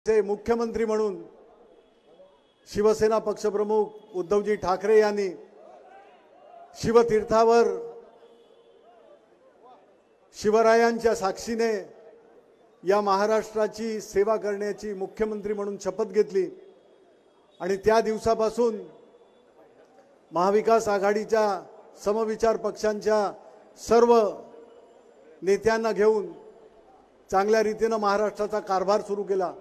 चे मुख्यमंत्री म्हणून शिवसेना पक्षप्रमुख उद्धवजी ठाकरे यांनी शिवतीर्थावर शिवरायांच्या साक्षीने या महाराष्ट्राची सेवा करण्याची मुख्यमंत्री म्हणून शपथ घेतली आणि त्या दिवसापासून महाविकास आघाडीच्या समविचार पक्षांच्या सर्व नेत्यांना घेऊन चांगल्या रीतीने महाराष्ट्राचा कारभार सुरू केला।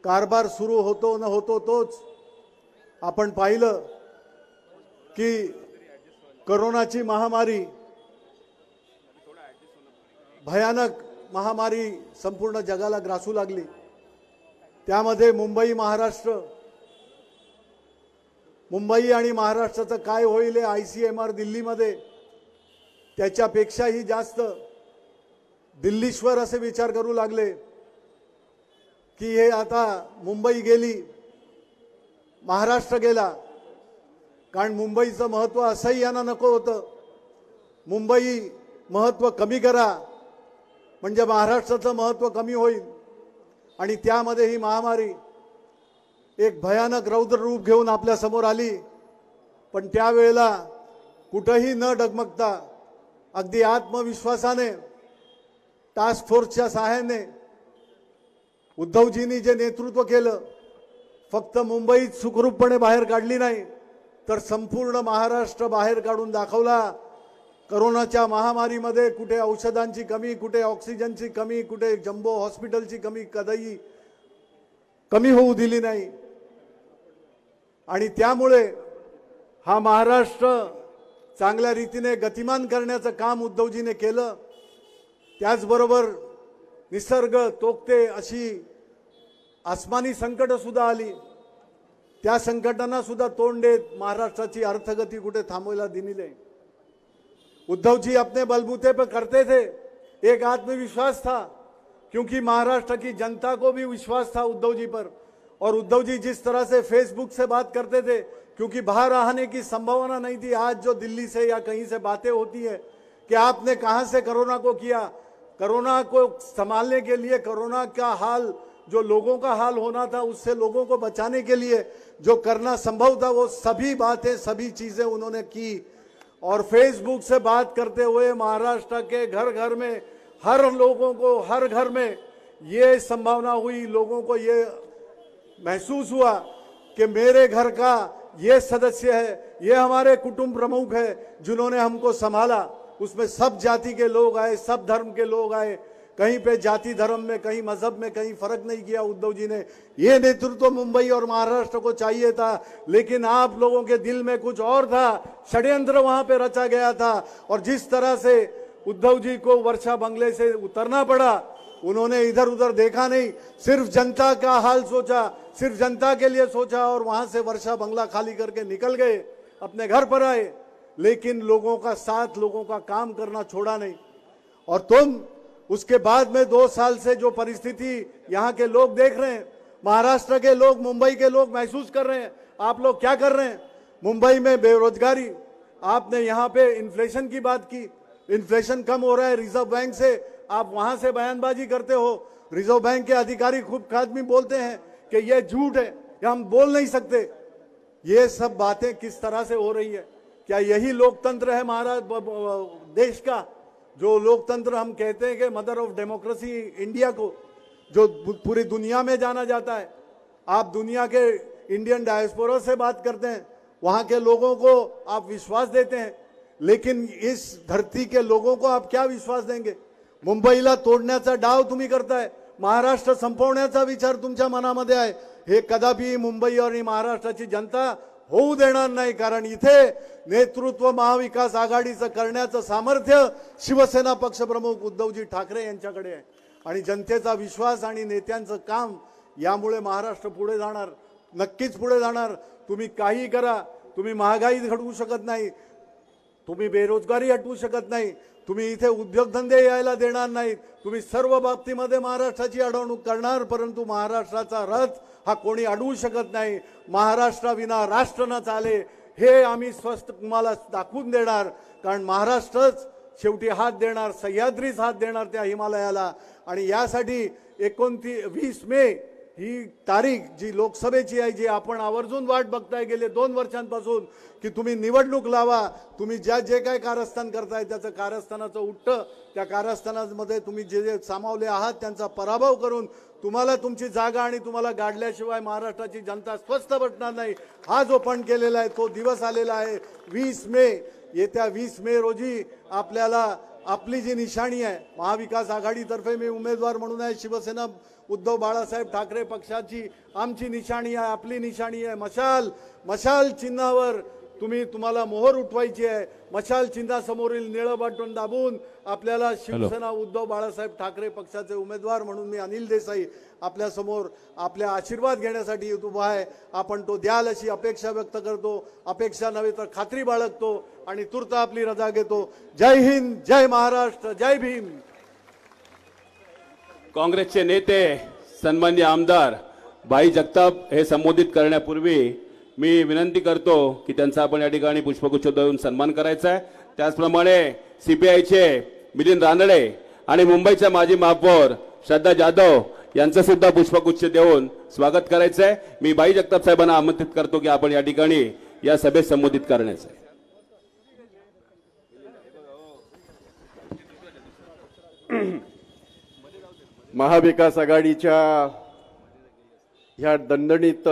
कारभार सुरू होतो न होतो तोच आपण पाहिलं की कोरोनाची महामारी, भयानक महामारी संपूर्ण जगाला ग्रासू लागली। त्यामध्ये मुंबई आणि महाराष्ट्राचं काय होईल ICMR दिल्लीमध्ये त्याच्यापेक्षाही जास्त दिल्लीश्वर असे विचार करू लागले की हे आता मुंबई गेली, महाराष्ट्र गेला। कारण मुंबईचं महत्त्व असंही यांना नको होतं, मुंबई महत्त्व कमी करा म्हणजे महाराष्ट्राचं महत्त्व कमी होईल। आणि त्यामध्ये ही महामारी एक भयानक रौद्र रूप घेऊन आपल्या समोर आली। पण त्यावेळेला कुठेही न डगमगता अगदी आत्मविश्वासाने टास्क फोर्सच्या सहाय्याने उद्धवजींनी जे नेतृत्व केलं, फक्त मुंबईत सुखरूपपणे बाहेर काढली नाही तर संपूर्ण महाराष्ट्र बाहेर काढून दाखवला। कोरोनाच्या महामारीमध्ये कुठे औषधांची कमी, कुठे ऑक्सिजनची कमी, कुठे जम्बो हॉस्पिटलची कमी कधीही कमी होऊ दिली नाही। आणि त्यामुळे हा महाराष्ट्र चांगल्या रीतीने गतिमान करण्याचं काम उद्धवजीने केलं। त्याचबरोबर निसर्ग तोकते अशी आसमानी संकट सुद्धा आली, त्या संकटांना सुद्धा तोंड देत महाराष्ट्राची अर्थगती कुठे थांबवायला दिली नाही। उद्धव जी अपने बलबूते पर करते थे, एक आत्मविश्वास था क्योंकि महाराष्ट्र की जनता को भी विश्वास था उद्धव जी पर। और उद्धव जी जिस तरह से फेसबुक से बात करते थे, क्योंकि बाहर आने की संभावना नहीं थी। आज जो दिल्ली से या कहीं से बातें होती है कि आपने कहां से कोरोना को किया, कोरोना को संभालने के लिए, कोरोना का हाल जो लोगों का हाल होना था उससे लोगों को बचाने के लिए जो करना संभव था वो सभी बातें, सभी चीजें उन्होंने की। और फेसबुक से बात करते हुए महाराष्ट्र के घर घर में हर लोगों को, हर घर में ये संभावना हुई, लोगों को ये महसूस हुआ कि मेरे घर का ये सदस्य है, ये हमारे कुटुंब प्रमुख है जिन्होंने हमको संभाला। उसमें सब जाति के लोग आए, सब धर्म के लोग आए, कहीं पे जाति धर्म में, कहीं मजहब में कहीं फर्क नहीं किया उद्धव जी ने। ये नेतृत्व मुंबई और महाराष्ट्र को चाहिए था, लेकिन आप लोगों के दिल में कुछ और था, षड्यंत्र वहां पे रचा गया था। और जिस तरह से उद्धव जी को वर्षा बंगले से उतरना पड़ा, उन्होंने इधर उधर देखा नहीं, सिर्फ जनता का हाल सोचा, सिर्फ जनता के लिए सोचा और वहां से वर्षा बंगला खाली करके निकल गए, अपने घर पर आए। लेकिन लोगों का साथ, लोगों का काम करना छोड़ा नहीं। और तुम उसके बाद में 2 साल से जो परिस्थिति यहाँ के लोग देख रहे हैं, महाराष्ट्र के लोग, मुंबई के लोग महसूस कर रहे हैं। आप लोग क्या कर रहे हैं? मुंबई में बेरोजगारी, आपने यहाँ पे इन्फ्लेशन की बात की, इन्फ्लेशन कम हो रहा है रिजर्व बैंक से, आप वहां से बयानबाजी करते हो। रिजर्व बैंक के अधिकारी खूब आदमी बोलते हैं कि ये झूठ है, या हम बोल नहीं सकते। ये सब बातें किस तरह से हो रही है? क्या यही लोकतंत्र है महाराज देश का? जो लोकतंत्र हम कहते हैं कि मदर ऑफ डेमोक्रेसी इंडिया को, जो पूरी दुनिया में जाना जाता है। आप दुनिया के इंडियन डायस्पोरा से बात करते हैं, वहां के लोगों को आप विश्वास देते हैं, लेकिन इस धरती के लोगों को आप क्या विश्वास देंगे? मुंबईला तोडण्याचा डाव तुम्ही करताय, महाराष्ट्र संपवण्याचा विचार तुमच्या मनामध्ये आहे। हे कदापि मुंबई आणि महाराष्ट्राची जनता होऊ देणार नाही, कारण इथे नेतृत्व महाविकास आघाडीचं करण्याचं सामर्थ्य शिवसेना पक्षप्रमुख उद्धवजी ठाकरे यांच्याकडे आहे। आणि जनतेचा विश्वास आणि नेत्यांचं काम यामुळे महाराष्ट्र पुढे जाणार, नक्कीच पुढे जाणार। तुम्ही काही करा, तुम्ही महागाई घडवू शकत नाही, तुम्ही बेरोजगारी हटवू शकत नाही, तुम्ही इथे उद्योगधंदे यायला देणार नाहीत, तुम्ही सर्व बाबतीमध्ये महाराष्ट्राची अडवणूक करणार, परंतु महाराष्ट्राचा रथ हा कोणी अडवू शकत नाही। महाराष्ट्राविना राष्ट्र न चाले हे आम्ही स्पष्ट तुम्हाला दाखवून देणार, कारण महाराष्ट्रच शेवटी हात देणार, सह्याद्रीच हात देणार त्या हिमालयाला। आणि यासाठी 29 मे ही तारीख जी लोकसभेची आहे, जी आपण आवर्जून वाट बघताय गेले 2 वर्षांपासून, की तुम्ही निवडणूक लावा, तुम्ही जे काय कारस्थान करताय त्याचं कारस्थानाचं उठतं, त्या कारस्थानामध्ये तुम्ही जे सामावले आहात त्यांचा पराभव करून तुम्हाला तुमची जागा आणि तुम्हाला गाडल्याशिवाय महाराष्ट्राची जनता स्वस्थ बसणार नाही. हा जो पण केलेला आहे तो दिवस आलेला आहे 20 मे. येत्या 20 मे रोजी आपल्याला आपली जी निशाणी आहे, महाविकास आघाडीतर्फे मी उमेदवार म्हणून आहे, शिवसेना उद्धव बाळासाहेब ठाकरे पक्षाची आमची निशाणी आहे, आपली निशाणी आहे मशाल. मशाल चिन्हावर तुम्हाला मोहर उठवायची आहे. मशाल चिन्हासमोरील निळं बटन दाबून आपल्याला शिवसेना उद्धव बाळासाहेब ठाकरे पक्षाचे उमेदवार म्हणून मी अनिल देसाई आपल्या समोर आपल्या आशीर्वाद घेण्यासाठी उभा आहे. आपण तो द्याल अशी अपेक्षा व्यक्त करतो. अपेक्षा नव्हे तर खात्री बाळगतो आणि तूर्त आपली रजा घेतो. जय हिंद, जय महाराष्ट्र, जय भीम. काँग्रेसचे नेते सन्माननीय आमदार भाई जगताप हे संबोधित करण्यापूर्वी मी विनंती करतो की त्यांचा आपण या ठिकाणी पुष्पगुच्छ देऊन सन्मान करायचा आहे. त्याचप्रमाणे सीपीआयचे मिलिंद रानडे आणि मुंबईच्या माजी महापौर श्रद्धा जाधव यांचं सुद्धा पुष्पगुच्छ देऊन स्वागत करायचं आहे. मी भाई जगताप साहेबांना आमंत्रित करतो की आपण या ठिकाणी या सभेत संबोधित करण्याचं आहे. महाविकास आघाडीच्या ह्या दणदणीत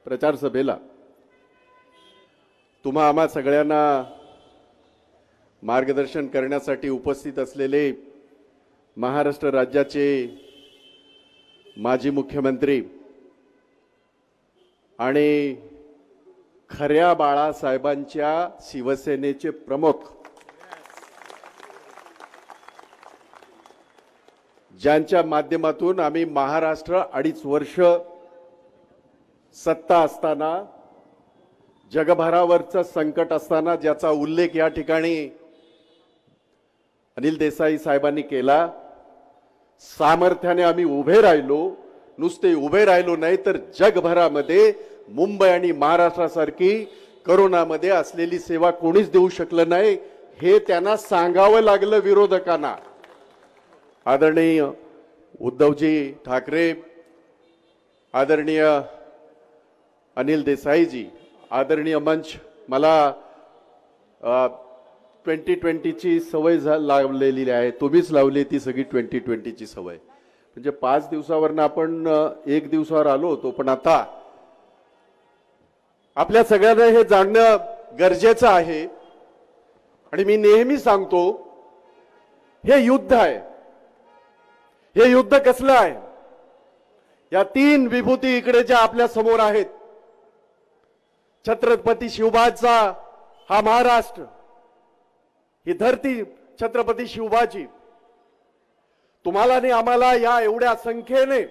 प्रचार सभेला तुम्हा आम्हा सगळ्यांना मार्गदर्शन करण्यासाठी उपस्थित असलेले महाराष्ट्र राज्याचे माजी मुख्यमंत्री आणि खऱ्या बाळासाहेबांच्या शिवसेनेचे प्रमुख, ज्यांच्या माध्यमातून आम्ही महाराष्ट्र 2.5 वर्ष सत्ता असताना, जगभरावरचं संकट असताना ज्याचा उल्लेख या ठिकाणी अनिल देसाई साहेबांनी केला, सामर्थ्याने आम्ही उभे राहिलो. नुसते उभे राहिलो नाही तर जगभरामध्ये मुंबई आणि महाराष्ट्रासारखी करोनामध्ये असलेली सेवा कोणीच देऊ शकलं नाही हे त्यांना सांगावं लागलं विरोधकांना. आदरणीय उद्धवजी ठाकरे, आदरणीय अनिल देसाईजी, आदरणीय मंच, मला 2020ची सवय लावलेली आहे. तुम्हीच लावली ती सगळी 2020ची सवय. म्हणजे 5 दिवसावरनं आपण 1 दिवसावर आलो होतो, पण आता आपल्या सगळ्यांना हे जाणणं गरजेचं आहे. आणि मी नेहमी सांगतो, हे युद्ध आहे. हे युद्ध कसलं आहे? या 3 विभूती इकडे ज्या आपल्या समोर आहेत, छत्रपती शिवबाचा हा महाराष्ट्र, ही धरती छत्रपती शिवबाची, तुम्हाला आणि आम्हाला या एवढ्या संख्येने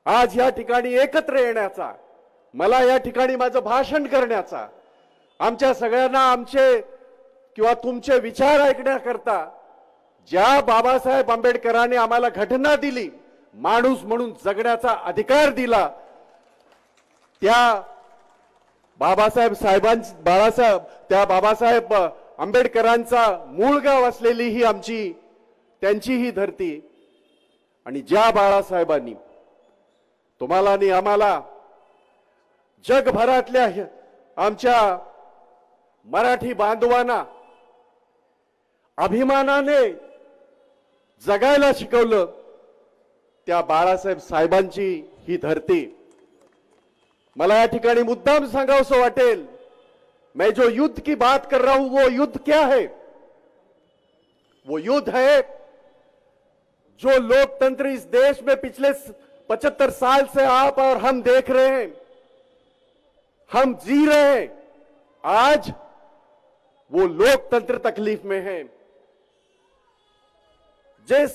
आज या ठिकाणी एकत्र येण्याचा, मला या ठिकाणी माझं भाषण करण्याचा, आमच्या सगळ्यांना आमचे किंवा तुमचे विचार ऐकण्याकरता ज्या बाबासाहेब आंबेडकरांनी आम्हाला घटना दिली, माणूस म्हणून जगण्याचा अधिकार दिला, त्या बाबासाहेब आंबेडकरांचा मूळ गाव असलेली ही आमची, त्यांची ही धरती, आणि ज्या बाळासाहेबांनी तुम्हाला आणि आम्हाला जगभरातल्या आमच्या मराठी बांधवांना अभिमानाने जगायला शिकवलं, त्या बाळासाहेब साहेबांची ही धरती. मला या ठिकाणी मुद्दाम सांगावंसं वाटेल, मैं जो युद्ध की बात कर रहा हूं वो युद्ध क्या है? वो युद्ध है जो लोकतंत्र इस देश में पिछले 75 साल से आप और हम देख रहे हैं, हम जी रहे हैं. आज वो लोकतंत्र तकलीफ में है. जिस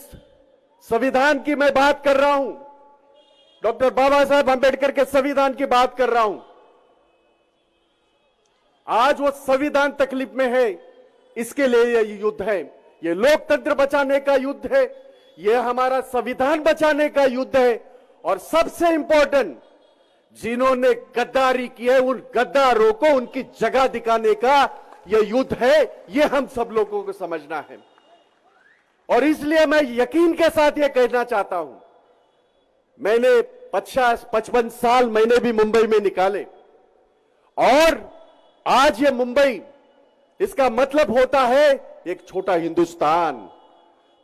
संविधान की मैं बात कर रहा हूं, डॉक्टर बाबा साहब आंबेडकर के संविधान की बात कर रहा हूं, आज वो संविधान तकलीफ में है. इसके लिए ये युद्ध है. ये लोकतंत्र बचाने का युद्ध है, ये हमारा संविधान बचाने का युद्ध है. और सबसे इंपॉर्टेंट, जिन्होंने गद्दारी की है उन गद्दारों को उनकी जगह दिखाने का ये युद्ध है. ये हम सब लोगों को समझना है. और इसलिए मैं यकीन के साथ ये कहना चाहता हूं, मैंने 50-55 साल मैंने भी मुंबई में निकाले, और आज ये मुंबई, इसका मतलब होता है एक छोटा हिंदुस्तान।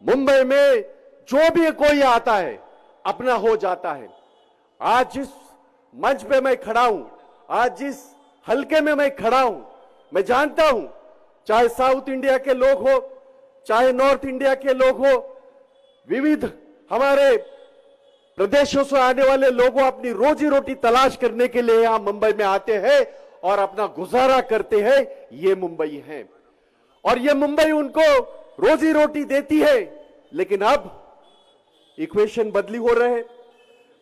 मुंबई में जो भी कोई आता है अपना हो जाता है। आज जिस मंच पे मैं खड़ा हूं, आज जिस हलके में मैं खड़ा हूं, मैं जानता हूं, चाहे साउथ इंडिया के लोग हो, चाहे नॉर्थ इंडिया के लोग हो, विविध हमारे प्रदेशों से आने वाले लोगों अपनी रोजी रोटी तलाश करने के लिए यहां मुंबई में आते हैं और अपना गुजारा करते हैं। ये मुंबई है और ये मुंबई उनको रोजी रोटी देती है। लेकिन अब इक्वेशन बदली हो रहे हैं।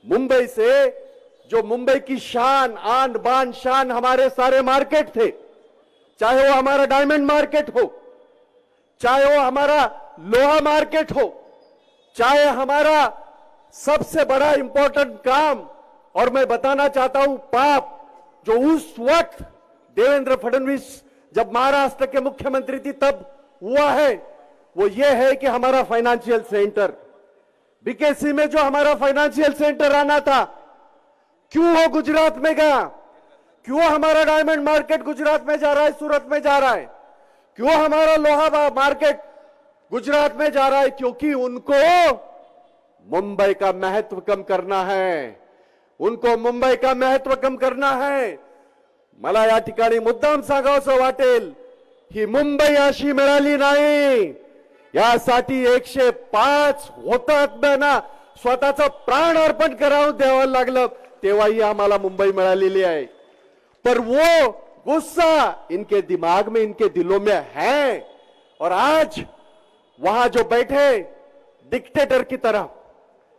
मुंबई से जो मुंबई की शान, आन बान शान हमारे सारे मार्केट थे, चाहे वो हमारा डायमंड मार्केट हो, चाहे वो हमारा लोहा मार्केट हो, चाहे हमारा सबसे बड़ा इंपॉर्टेंट काम, और मैं बताना चाहता हूं पाप, जो उस वक्त देवेंद्र फडणवीस जब महाराष्ट्र के मुख्यमंत्री थी तब हुआ है, वो ये है कि हमारा फाइनेंशियल सेंटर बीकेसी में जो हमारा फाइनेंशियल सेंटर आना था, क्यों वो गुजरात में गया? क्यों हमारा डायमंड मार्केट गुजरात में जा रहा है, सूरत में जा रहा है? क्यों हमारा लोहा मार्केट गुजरात में जा रहा है? क्योंकि उनको मुंबई का महत्व कम करना है, उनको मुंबई का महत्व कम करना है। मला या ठिकाणी मुद्दाम सांगावंसं वाटेल, ही मुंबई अशी मिळाली नाही, यासाठी 105 हुतात्म्यांना स्वतःचा प्राण अर्पण करावं द्यावं लागलं, तेव्हाही आम्हाला मुंबई मिळालेली आहे। पर वो गुस्सा इनके दिमाग में, इनके दिलों में है, और आज वहां जो बैठे डिक्टेटर की तरह,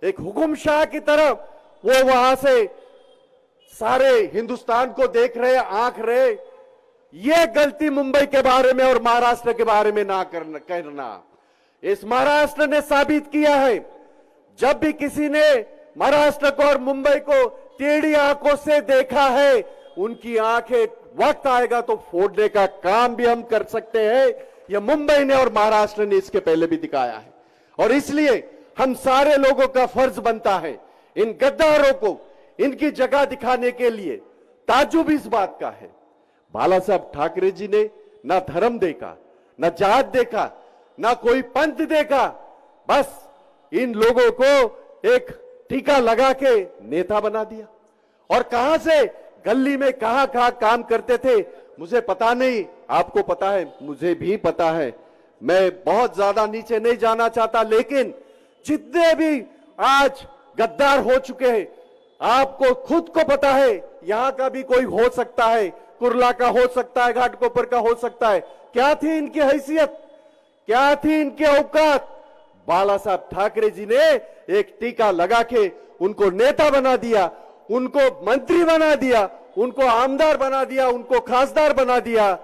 एक हुकुमशाह की तरह, वो वहां से सारे हिंदुस्तान को देख रहे, आंख रहे। ये गलती मुंबई के बारे में और महाराष्ट्र के बारे में ना करना। इस महाराष्ट्र ने साबित किया है, जब भी किसी ने महाराष्ट्र को और मुंबई को टेढ़ी आंखों से देखा है, उनकी आंखें वक्त आएगा तो फोड़ने का काम भी हम कर सकते हैं। यह मुंबई ने और महाराष्ट्र ने इसके पहले भी दिखाया है, और इसलिए हम सारे लोगों का फर्ज बनता है इन गद्दारों को इनकी जगह दिखाने के लिए। ताज्जुब इस बात का है, बाला साहब ठाकरे जी ने ना धर्म देखा, ना जात देखा, ना कोई पंथ देखा, बस इन लोगों को एक टीका लगा के नेता बना दिया। और कहां से, गली में कहां कहां काम करते थे मुझे पता नहीं, आपको पता है, मुझे भी पता है। मैं बहुत ज्यादा नीचे नहीं जाना चाहता, लेकिन जितने भी आज गद्दार हो चुके हैं, आपको खुद को पता है, यहां का भी कोई हो सकता है, कुर्ला का हो सकता है, घाटकोपर का हो सकता है। क्या थी इनकी हैसियत, क्या थी इनकी औकात? बाला साहब ठाकरे जी ने एक टीका लगा के उनको नेता बना दिया, उनको मंत्री बना दिया, उनको आमदार बना दिया, उनको खासदार बना दिया।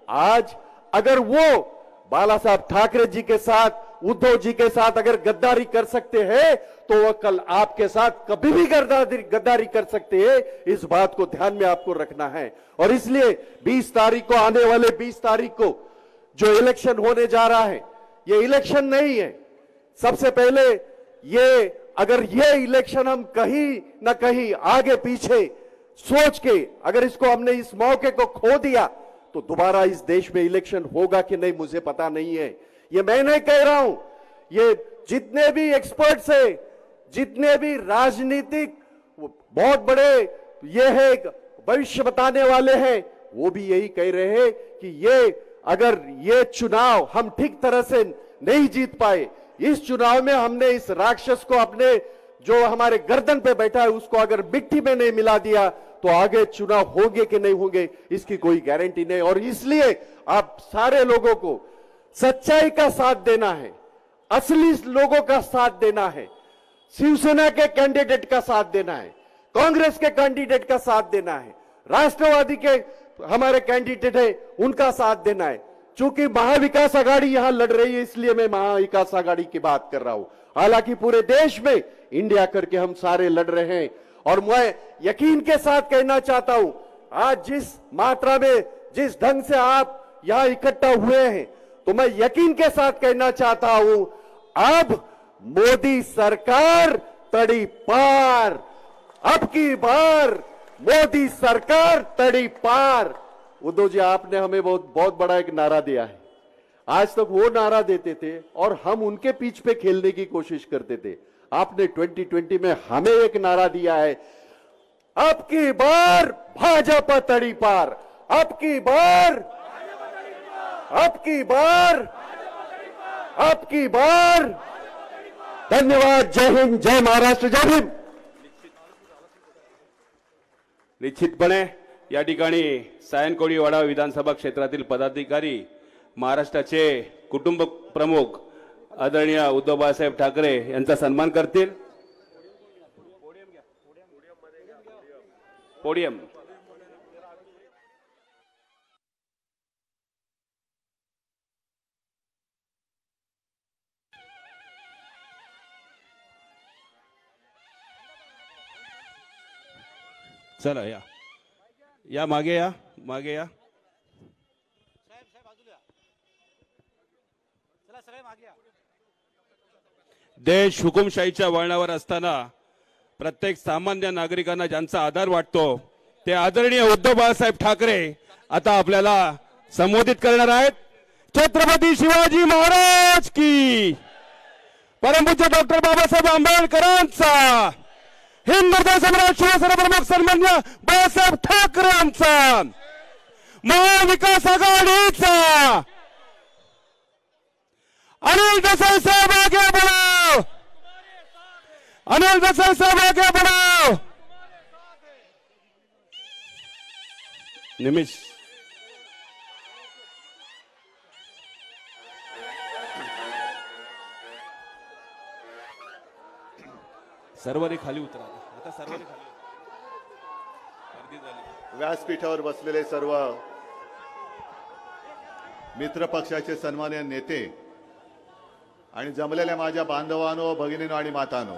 आज अगर वो बाला साहब ठाकरे जी के साथ, उद्धव जी के साथ अगर गद्दारी कर सकते हैं, तो वह कल आपके साथ कभी भी गद्दारी कर सकते हैं। इस बात को ध्यान में आपको रखना है। और इसलिए 20 तारीख को, आने वाले 20 तारीख को जो इलेक्शन होने जा रहा है, ये इलेक्शन नहीं है। सबसे पहले ये, अगर ये इलेक्शन हम कहीं ना कहीं आगे पीछे सोच के अगर इसको हमने इस मौके को खो दिया, तो दोबारा इस देश में इलेक्शन होगा कि नहीं मुझे पता नहीं है। ये मैं नहीं कह रहा हूं, ये जितने भी एक्सपर्ट्स हैं, जितने भी राजनीतिक बहुत बड़े ये है भविष्य बताने वाले हैं, वो भी यही कह रहे हैं कि ये, अगर ये चुनाव हम ठीक तरह से नहीं जीत पाए, इस चुनाव में हमने इस राक्षस को, अपने जो हमारे गर्दन पे बैठा है, उसको अगर मिट्टी में नहीं मिला दिया, तो आगे चुनाव होंगे कि नहीं होंगे इसकी कोई गारंटी नहीं। और इसलिए आप सारे लोगों को सच्चाई का साथ देना है, असली लोगों का साथ देना है, शिवसेना के कैंडिडेट का साथ देना है, कांग्रेस के कैंडिडेट का साथ देना है, राष्ट्रवादी के हमारे कैंडिडेट है उनका साथ देना है। चूंकि महाविकास आघाड़ी यहां लड़ रही है, इसलिए मैं महाविकास आघाड़ी की बात कर रहा हूं। हालांकि पूरे देश में इंडिया करके हम सारे लड़ रहे हैं। और मैं यकीन के साथ कहना चाहता हूं, आज जिस मात्रा में, जिस ढंग से आप यहां इकट्ठा हुए हैं, तो मैं यकीन के साथ कहना चाहता हूं, अब मोदी सरकार तड़ीपार, अब की बार मोदी सरकार तड़ीपार। उद्धव जी, आपने हमें बहुत बड़ा एक नारा दिया है। आज तक वो नारा देते थे और हम उनके पीछ पे खेलने की कोशिश करते थे। आपने 2020 में हमें एक नारा दिया है, अब की बार भाजपा तड़ीपार, अब की बार, अब की बार, अब की बार। धन्यवाद। जय हिंद, जय महाराष्ट्र, जय भीम। निश्चितपणे या ठिकाणी सायनकोळी वाडा विधानसभा क्षेत्रातील पदाधिकारी, महाराष्ट्राचे कुटुंब प्रमुख आदरणीय उद्धव बाळासाहेब ठाकरे यांचा सन्मान करतील। पोडियम चला या मागे या देश हुकुमशाहीच्या वळणावर असताना प्रत्येक सामान्य नागरिकांना ज्यांचा आधार वाटतो ते आदरणीय उद्धव बाळासाहेब ठाकरे आता आपल्याला संबोधित करणार आहेत। छत्रपती शिवाजी महाराज की, परमपूज्य डॉक्टर बाबासाहेब आंबेडकरांचा, हिंद हृदय सम्राट शिवसेना प्रमुख सन्मान्य बाळासाहेब ठाकरेंचा, महाविकास आघाडीचा अनिल देसाई साहब आगे बढ़ो, अनिल देसाई साहब आगे बढ़ो। निमिष सर्वांनी खाली उतरा, आता सर्वांनी खाली गर्दी झाली। व्यासपीठावर बसलेले सर्व मित्र पक्षाचे सन्माननीय नेते आणि जमलेल्या माझ्या बांधवांनो, भगिनींनो आणि मातांनो,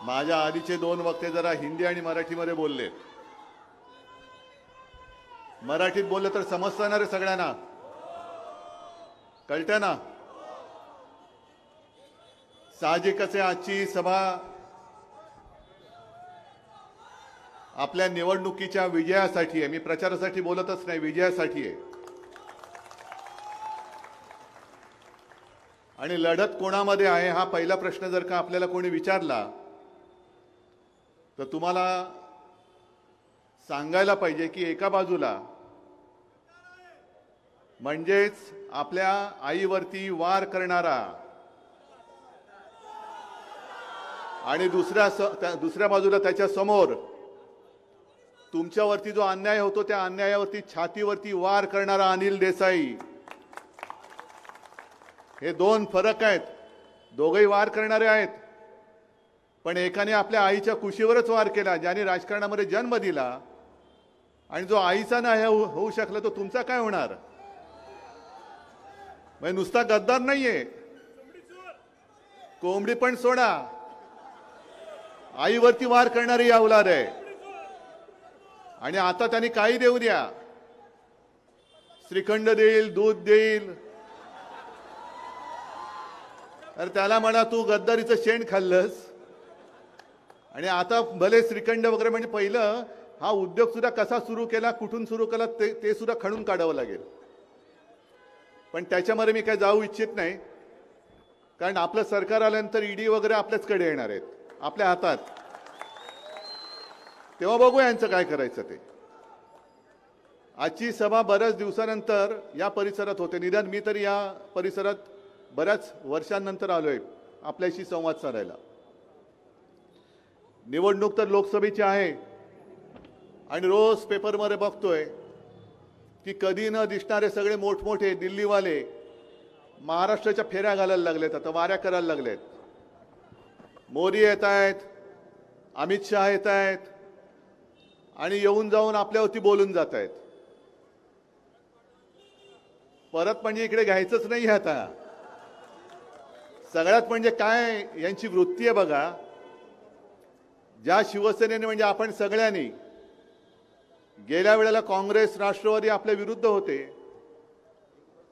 माझ्या आधीचे दोन वक्ते जरा हिंदी आणि मराठीमध्ये बोलले। मराठीत बोलले तर समजतं ना रे सगळ्यांना, कळतं ना? साहजिकच आहे आजची सभा आपल्या निवडणुकीच्या विजयासाठी आहे। मी प्रचारासाठी बोलतच नाही, विजयासाठी आहे। आणि लढत कोणामध्ये आहे हा पहिला प्रश्न जर का आपल्याला कोणी विचारला तर तुम्हाला सांगायला पाहिजे की एका बाजूला म्हणजेच आपल्या आईवरती वार करणारा आणि दुसऱ्या बाजूला त्याच्या समोर तुमच्यावरती जो अन्याय होतो त्या अन्यायावरती छातीवरती वार करणारा अनिल देसाई, हे दोन फरक आहेत। दोघेही वार करणारे आहेत, पण एकाने आपल्या आईच्या कुशीवरच वार केला, ज्याने राजकारणामध्ये जन्म दिला, आणि जो आईचा नाही होऊ शकला तो तुमचा काय होणार? म्हणजे नुसता गद्दार नाहीये, कोंबडी पण सोडा, आईवरती वार करणारी अवलाद आहे। आणि आता त्यांनी काही देऊ द्या, श्रीखंड देईल, दूध देईल, तर त्याला म्हणा तू गद्दारीचं शेण खाल्लंस। आणि आता भले श्रीखंड वगैरे, म्हणजे पहिलं हा उद्योग सुद्धा कसा सुरू केला, कुठून सुरू केला ते सुद्धा खणून काढावं लागेल। पण त्याच्यामध्ये मी काय जाऊ इच्छित नाही, कारण आपलं सरकार आल्यानंतर ईडी वगैरे आपल्याचकडे येणार आहेत, आपल्या हातात। तेव्हा बघू यांचं काय करायचं ते। आजची सभा बऱ्याच दिवसानंतर या परिसरात होते, निदान मी तरी या परिसरात बऱ्याच वर्षांनंतर आलोय आपल्याशी संवाद साधायला। निवडणूक तर लोकसभेची आहे आणि रोज पेपरमध्ये बघतोय की कधी न दिसणारे सगळे मोठमोठे दिल्लीवाले महाराष्ट्राच्या फेऱ्या घालायला लागलेत, आता वाऱ्या करायला लागलेत। मोदी येत आहेत, अमित शहा येत आहेत आणि येऊन जाऊन आपल्यावरती बोलून जात आहेत। परत म्हणजे इकडे घ्यायचंच नाही आता। सगळ्यात म्हणजे काय यांची वृत्ती आहे बघा, ज्या शिवसेनेने म्हणजे आपण सगळ्यांनी गेल्या वेळेला काँग्रेस राष्ट्रवादी आपल्या विरुद्ध होते,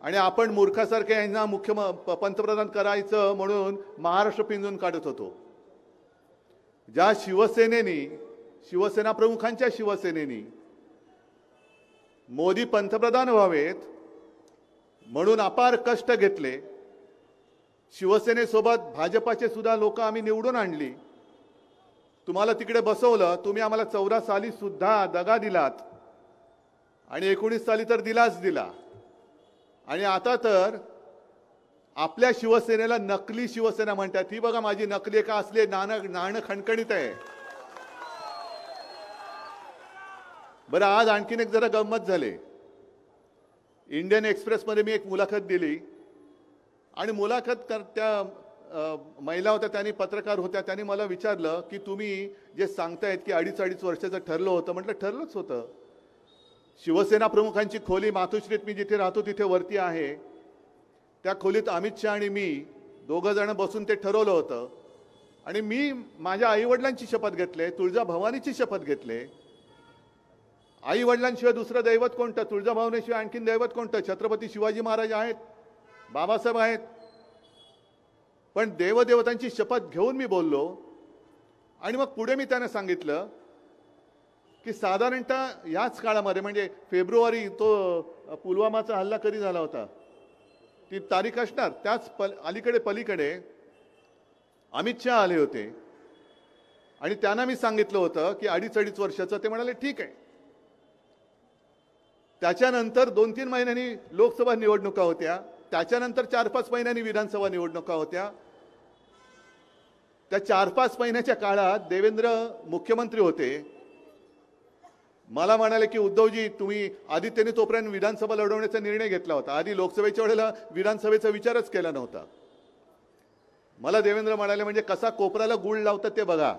आणि आपण मूर्खासारखे यांना पंतप्रधान करायचं म्हणून महाराष्ट्र पिंजून काढत होतो. ज्या शिवसेना प्रमुखांच्या शिवसेनेनी मोदी पंतप्रधान व्हावेत म्हणून अपार कष्ट घेतले. शिवसेनेसोबत भाजपाचे सुद्धा लोक आम्ही निवडून आणली. तुम्हाला तिकडे बसवलं. तुम्ही आम्हाला 14 साली सुद्धा दगा दिलात आणि 19 साली तर दिलाच दिला. आणि आता तर आपल्या शिवसेनेला नकली शिवसेना म्हणतात. ही बघा माझी नकली का असले नाणं खणखणीत आहे. बरं, आज आणखीन एक जरा गंमत झाली. इंडियन एक्सप्रेसमध्ये मी एक मुलाखत दिली आणि मुलाखत त्या महिला होत्या, त्यांनी पत्रकार होत्या, त्यांनी मला विचारलं की तुम्ही जे सांगतायत की 2.5 वर्षाचं ठरलं होतं. म्हटलं ठरलंच होतं. शिवसेना प्रमुखांची खोली मातोश्रीत मी जिथे राहतो तिथे वरती आहे. त्या खोलीत अमित शहा आणि मी दोघं जण बसून ते ठरवलं होतं. आणि मी माझ्या आईवडिलांची शपथ घेतले, तुळजाभवानीची शपथ घेतले. आई वडिलांशिवाय दुसरं दैवत कोणतं? तुळजाभवानीशिवाय आणखीन दैवत कोणतं? छत्रपती शिवाजी महाराज आहेत, बाबासाहेब आहेत. पण देवदेवतांची शपथ घेऊन मी बोललो. आणि मग पुढे मी त्यांना सांगितलं की साधारणतः याच काळामध्ये म्हणजे फेब्रुवारी तो पुलवामाचा हल्ला कधी झाला होता ती तारीख असणार. त्याच पलीकडे अमित शहा आले होते आणि त्यांना मी सांगितलं होतं की 2.5 वर्षाचं. ते म्हणाले ठीक आहे. त्याच्यानंतर 2-3 महिन्यांनी लोकसभा निवडणुका होत्या. त्याच्यानंतर 4-5 महिन्यांनी विधानसभा निवडणुका होत्या. त्या 4-5 महिन्याच्या काळात देवेंद्र मुख्यमंत्री होते. मला म्हणाले की उद्धवजी तुम्ही आधी त्यांनी तोपर्यंत विधानसभा लढवण्याचा निर्णय घेतला होता. आधी लोकसभेच्या वेळेला विधानसभेचा विचारच केला नव्हता. मला देवेंद्र म्हणाले म्हणजे कसा कोपराला गुळ लावतात ते बघा.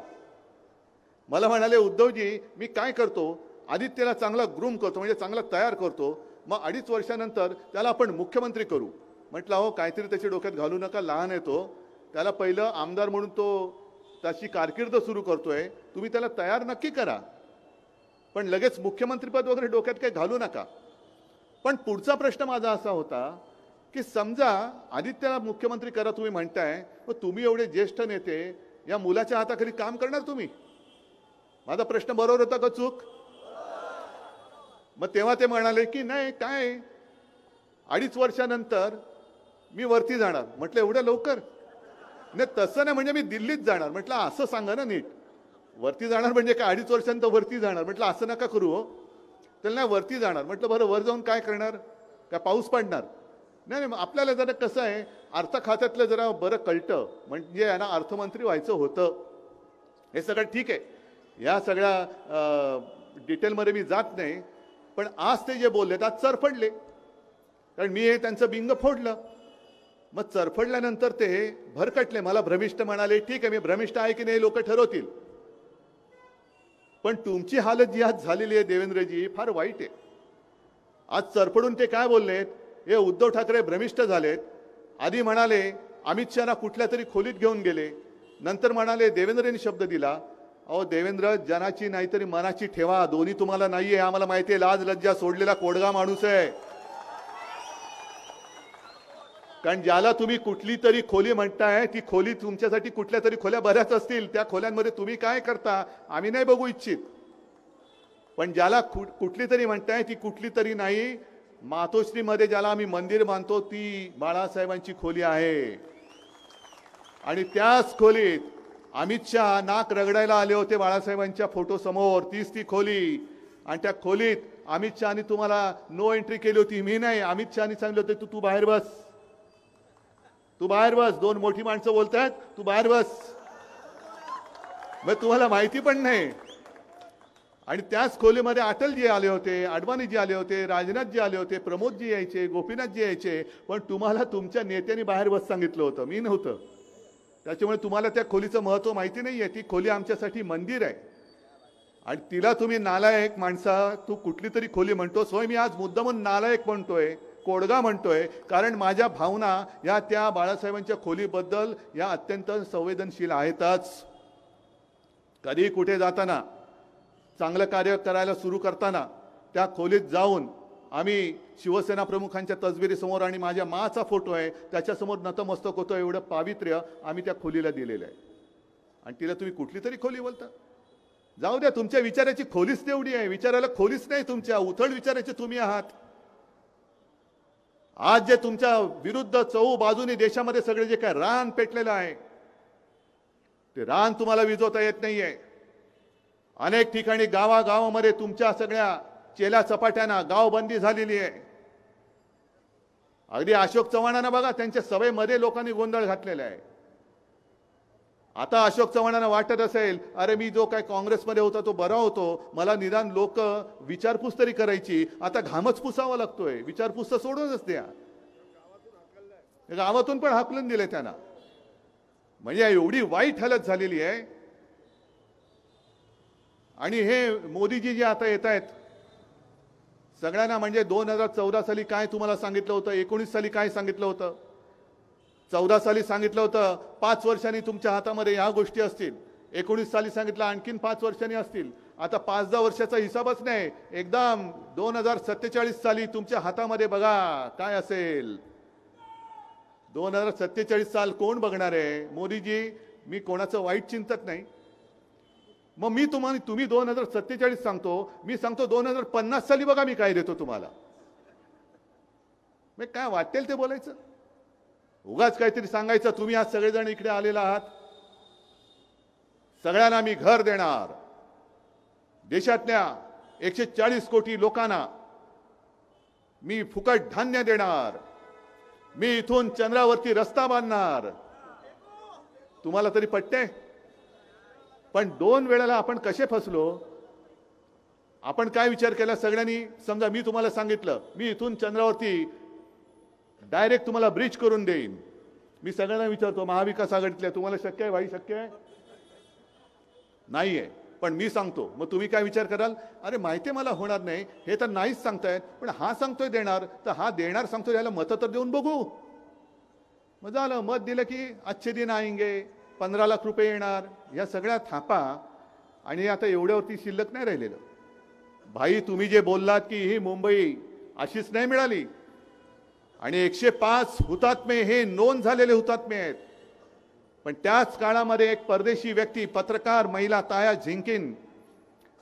मला म्हणाले उद्धवजी मी काय करतो, आदित्यला चांगला ग्रूम करतो म्हणजे चांगला तयार करतो, मग 2.5 वर्षानंतर त्याला आपण मुख्यमंत्री करू. म्हटलं हो काहीतरी त्याच्या डोक्यात घालू नका, लहान आहे तो. त्याला पहिलं आमदार म्हणून तो त्याची कारकीर्द सुरू करतोय. तुम्ही त्याला तयार नक्की करा, पण लगेच मुख्यमंत्रीपद वगैरे डोक्यात काही घालू नका. पण पुढचा प्रश्न माझा असा होता की समजा आदित्यला मुख्यमंत्री करा तुम्ही म्हणताय, मग तुम्ही एवढे ज्येष्ठ नेते या मुलाच्या हाताखाली काम करणार तुम्ही? माझा प्रश्न बरोबर होता का चूक? मग तेव्हा ते म्हणाले की नाही काय 2.5 वर्षानंतर मी वरती जाणार. म्हटलं एवढं लवकर? नाही तसं नाही, म्हणजे मी दिल्लीत जाणार. म्हटलं असं सांगा ना नीट. वरती जाणार म्हणजे काय 2.5 वर्षांत वरती जाणार? म्हटलं असं नका करू हो. त्याला नाही वरती जाणार. म्हटलं बरं वर जाऊन काय करणार? काय पाऊस पडणार? नाही नाही, आपल्याला जरा कसं आहे अर्थ खात्यातलं जरा बरं कळतं, म्हणजे यांना अर्थमंत्री व्हायचं होतं. हे सगळं ठीक आहे, या सगळ्या डिटेलमध्ये मी जात नाही. पण आज ते जे बोलले आज चरफडले, कारण मी हे त्यांचं बिंग फोडलं. मग चरफडल्यानंतर ते भरकटले, मला भ्रमिष्ठ म्हणाले. ठीक आहे, मी भ्रमिष्ठ आहे की नाही लोक ठरवतील. पण तुमची हालत जी आज झालेली आहे देवेंद्रजी फार वाईट आहे. आज चरफडून ते काय बोललेत, हे उद्धव ठाकरे भ्रमिष्ठ झालेत. आधी म्हणाले अमित शहाना कुठल्या तरी खोलीत घेऊन गेले, नंतर म्हणाले देवेंद्रनी शब्द दिला. अहो देवेंद्र जनाची नाहीतरी मनाची ठेवा, दोन्ही तुम्हाला नाहीये आम्हाला माहिती आहे. लाज लज्जा सोडलेला कोडगा माणूस आहे. कारण ज्याला तुम्ही कुठली तरी खोली म्हणताय ती खोली तुमच्यासाठी कुठल्या तरी खोल्या बऱ्याच असतील, त्या खोल्यांमध्ये तुम्ही काय करता आम्ही नाही बघू इच्छित. पण ज्याला कुठली तरी म्हणताय ती कुठली तरी नाही, मातोश्रीमध्ये ज्याला आम्ही मंदिर मानतो ती बाळासाहेबांची खोली आहे. आणि त्याच खोलीत अमित शहा नाक रगडायला आले होते बाळासाहेबांच्या फोटो समोर. तीच ती खोली. आणि त्या खोलीत अमित शहानी तुम्हाला नो एंट्री केली होती, मी नाही. अमित शहानी सांगितलं होते तू बाहेर बस, तू बाहेर बस. 2 मोठी माणसं बोलतायत, तू बाहेर बस. मग तुम्हाला माहिती पण नाही. आणि त्याच खोलीमध्ये अटलजी आले होते, अडवाणीजी आले होते, राजनाथजी आले होते, प्रमोदजी यायचे, गोपीनाथजी यायचे. पण तुम्हाला तुमच्या नेत्यांनी बाहेर बस सांगितलं होतं, मी नव्हतं. त्याच्यामुळे तुम्हाला त्या खोलीचं महत्त्व माहिती नाही आहे. ती खोली आमच्यासाठी मंदिर आहे. आणि तिला तुम्ही नालायक माणसा तू कुठली तरी खोली म्हणतोस. होय, मी आज मुद्दामून नालायक म्हणतोय, कोडगा म्हणतोय, कारण माझ्या भावना या त्या बाळासाहेबांच्या खोलीबद्दल या अत्यंत संवेदनशील आहेतच. कधी कुठे जाताना, चांगलं कार्य करायला सुरू करताना त्या खोलीत जाऊन आम्ही शिवसेना प्रमुखांच्या तसबिरीसमोर आणि माझ्या माचा फोटो आहे त्याच्यासमोर नतमस्तक होतो, एवढं पावित्र्य आम्ही त्या खोलीला दिलेलं आहे. आणि तिला तुम्ही कुठली तरी खोली बोलता. जाऊ द्या, तुमच्या विचाराची खोलीच तेवढी आहे. विचारायला खोलीच नाही तुमच्या, उथळ विचाराचे तुम्ही आहात. आज जे तुमच्या विरुद्ध चहू बाजूनी देशामध्ये सगळे जे काय रान पेटलेलं आहे ते रान तुम्हाला विझवता येत नाहीये. अनेक ठिकाणी गावागावामध्ये तुमच्या सगळ्या चेल्या चपाट्यांना गावबंदी झालेली आहे. अगदी अशोक चव्हाणांना बघा, त्यांच्या सभेमध्ये लोकांनी गोंधळ घातलेला आहे. आता अशोक चव्हाणांना वाटत असेल, अरे मी जो काय काँग्रेसमध्ये होता तो बरा होतो, मला निदान लोक विचारपूस तरी करायची, आता घामच पुसावा लागतोय. विचारपूस तर सोडूनच द्या, गावातून पण हाकलून दिले त्यांना. म्हणजे एवढी वाईट हालत झालेली आहे. आणि हे मोदीजी जे आता येत आहेत सगळ्यांना, म्हणजे 2014 साली काय तुम्हाला सांगितलं होतं, 19 साली काय सांगितलं होतं, 14 साली सांगितलं होतं 5 वर्षांनी तुमच्या हातामध्ये ह्या गोष्टी असतील, 19 साली सांगितलं आणखीन 5 वर्षांनी असतील. आता 5-10 वर्षाचा हिसाबच नाही, एकदम 2047 साली तुमच्या हातामध्ये बघा काय असेल. 2047 साल कोण बघणार आहे? मोदीजी, मी कोणाचं वाईट चिंतत नाही. मग मी तुम्ही 2047 सांगतो, मी सांगतो 2050 साली बघा मी काय देतो तुम्हाला. मग काय वाटेल ते बोलायचं, उगाच काहीतरी सांगायचं. तुम्ही आज सगळेजण इकडे आलेला आहात, सगळ्यांना मी घर देणार, देशातल्या 140 कोटी लोकांना मी फुकट धान्य देणार, मी इथून चंद्रावरती रस्ता बांधणार. तुम्हाला तरी पटते? पण 2 वेळेला आपण कसे फसलो? आपण काय विचार केला सगळ्यांनी? समजा मी तुम्हाला सांगितलं मी इथून चंद्रावरती डायरेक्ट तुम्हाला ब्रिज करून देईन. मी सगळ्यांना विचारतो, महाविकास आघाडीतल्या, तुम्हाला शक्य आहे भाई? शक्य आहे? नाहीये. पण मी सांगतो, मग तुम्ही काय विचार कराल? अरे माहिती मला होणार नाही, हे तर नाहीच सांगतायत, पण हा सांगतोय देणार, तर हा देणार सांगतोय, याला मतं तर देऊन बघू. मग झालं, मत दिलं की अच्छे दिन आएंगे, 15 लाख रुपये येणार, या सगळ्या थापा. आणि आता एवढ्यावरती शिल्लक नाही राहिलेलं. भाई तुम्ही जे बोललात की ही मुंबई अशीच नाही मिळाली, आणि 105 हुतात्मे हे नोंद झालेले हुतात्मे आहेत. पण त्याच काळामध्ये एक परदेशी व्यक्ती, पत्रकार महिला ताया झिंकिन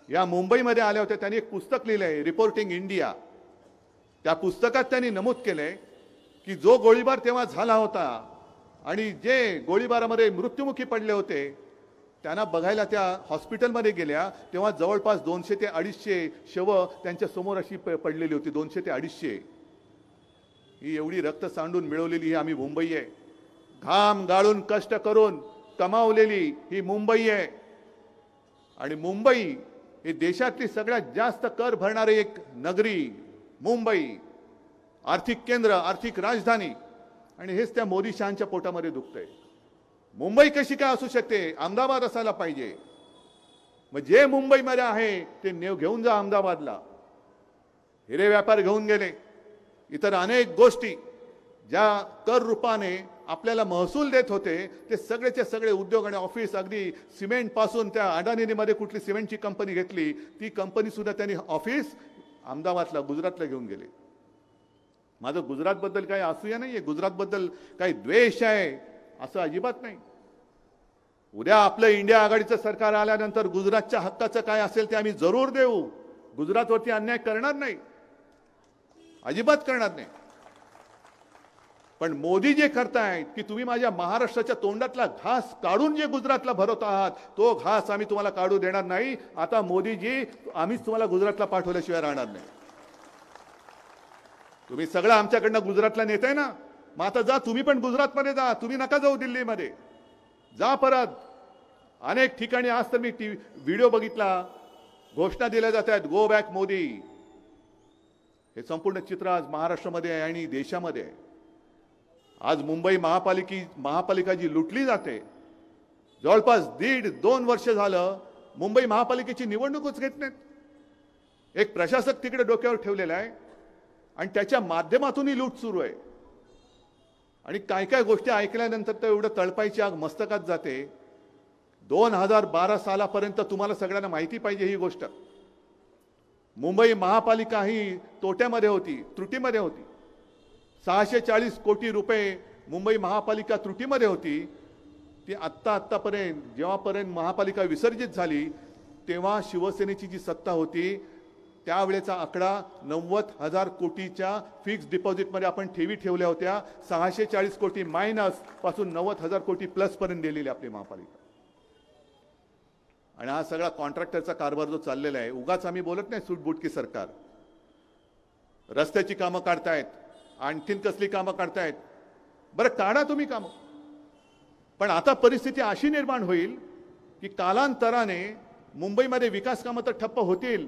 या मुंबईमध्ये आल्या होत्या. त्यांनी एक पुस्तक लिहिलंय, रिपोर्टिंग इंडिया. त्या पुस्तकात त्यांनी नमूद केलंय की जो गोळीबार तेव्हा झाला होता आणि जे गोळीबारामध्ये मृत्युमुखी पडले होते त्यांना बघायला त्या हॉस्पिटलमध्ये गेल्या, तेव्हा जवळपास 200 ते 250 शव त्यांच्या समोर अशी पडलेली होती. 200 ते 250. ही एवढी रक्त सांडून मिळवलेली ही आम्ही मुंबई आहे. घाम गाळून कष्ट करून कमावलेली ही मुंबई आहे. आणि मुंबई ही देशातली सगळ्यात जास्त कर भरणारी एक नगरी मुंबई, आर्थिक केंद्र, आर्थिक राजधानी. आणि हेच त्या मोदी शहांच्या पोटामध्ये दुखतंय. मुंबई कशी काय असू शकते? अहमदाबाद असायला पाहिजे. मग जे मुंबईमध्ये आहे ते घेऊन जा अहमदाबादला. हिरे व्यापार घेऊन गेले, इतर अनेक गोष्टी ज्या कर रूपाने आपल्याला महसूल देत होते ते सगळेचे सगळे उद्योग आणि ऑफिस, अगदी सिमेंट पासून त्या अडानीमध्ये कुठली सिमेंटची कंपनी घेतली ती कंपनी सुद्धा त्यांनी ऑफिस अहमदाबादला, गुजरातला घेऊन गेले. माझं गुजरातबद्दल काही असूया नाहीये, गुजरातबद्दल काही द्वेष आहे असं अजिबात नाही. उद्या आपलं इंडिया आघाडीचं सरकार आल्यानंतर गुजरातच्या हक्काचं काय असेल ते आम्ही जरूर देऊ. गुजरातवरती अन्याय करणार नाही, अजिबात करणार नाही. पण मोदी जे करतायत की तुम्ही माझ्या महाराष्ट्राच्या तोंडातला घास काढून जे गुजरातला भरवत आहात तो घास आम्ही तुम्हाला काढू देणार नाही. आता मोदीजी, आम्हीच तुम्हाला गुजरातला पाठवल्याशिवाय राहणार नाही. तुम्ही सगळं आमच्याकडनं गुजरातला नेताय ना, मग आता जा, तुम्ही पण गुजरातमध्ये जा. तुम्ही नका जाऊ दिल्लीमध्ये, जा परत. अनेक ठिकाणी आज तर मी व्हिडिओ बघितला, घोषणा दिल्या जात आहेत, गो बॅक मोदी. हे संपूर्ण चित्र आज महाराष्ट्रामध्ये आहे आणि देशामध्ये आहे. आज मुंबई महापालिका जी लुटली जाते, जवळपास 1.5-2 वर्ष झालं मुंबई महापालिकेची निवडणूकच घेत नाहीत. एक प्रशासक तिकडे डोक्यावर ठेवलेला आहे आणि त्याच्या माध्यमातून ही लूट सुरू आहे. आणि काय काय गोष्टी ऐकल्यानंतर तर एवढं तळपायची आग मस्तकात जाते. 2012 सालापर्यंत तुम्हाला सगळ्यांना माहिती पाहिजे ही गोष्ट. मुंबई महापालिका ही तोट्यामध्ये होती, त्रुटीमध्ये होती. 640 कोटी रुपये मुंबई महापालिका त्रुटीमध्ये होती. ती आत्तापर्यंत जेव्हापर्यंत महापालिका विसर्जित झाली तेव्हा शिवसेनेची जी सत्ता होती त्यावेळेचा आकडा 90,000 कोटीच्या फिक्स डिपॉझिटमध्ये आपण ठेवी ठेवल्या होत्या. 640 कोटी मायनस पासून 90,000 कोटी प्लस पर्यंत गेलेली आपली महापालिका. आणि हा सगळा कॉन्ट्रॅक्टरचा कारभार जो चाललेला आहे, उगाच आम्ही बोलत नाही सूटबुटकी सरकार. रस्त्याची कामं काढतायत, आणखीन कसली कामं काढतायत, बरं काढा तुम्ही कामं. पण आता परिस्थिती अशी निर्माण होईल की कालांतराने मुंबईमध्ये विकास कामं तर ठप्प होतील,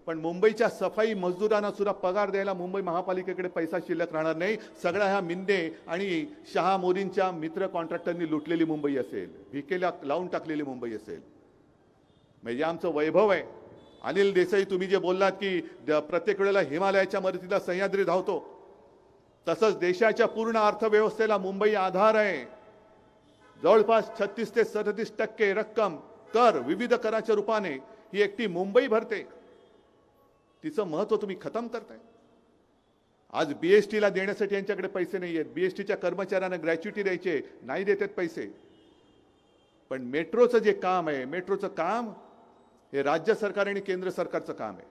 पण मुंबईच्या सफाई मजदूरांना सुद्धा पगार द्यायला मुंबई महापालिकेकडे पैसा शिल्लक राहणार नाही. सगळ्या ह्या मिंदे आणि शहा मोदींच्या मित्र कॉन्ट्रॅक्टरनी लुटलेली मुंबई असेल, भिकेला लावून टाकलेली मुंबई असेल. म्हणजे आमचं वैभव आहे. अनिल देसाई, तुम्ही जे बोललात की प्रत्येक वेळेला हिमालयाच्या मदतीला सह्याद्री धावतो, तसंच देशाच्या पूर्ण अर्थव्यवस्थेला मुंबई आधार आहे. जवळपास 36 ते 37% रक्कम कर, विविध कराच्या रूपाने ही एकटी मुंबई भरते. तिचं महत्व तुम्ही खतम करताय. आज बीएसटीला देण्यासाठी यांच्याकडे पैसे नाही आहेत. बीएसटीच्या कर्मचाऱ्यांना ग्रॅच्युटी द्यायचे, नाही देतात पैसे. पण मेट्रोचं जे काम आहे, मेट्रोचं काम हे राज्य सरकार आणि केंद्र सरकारचं काम आहे.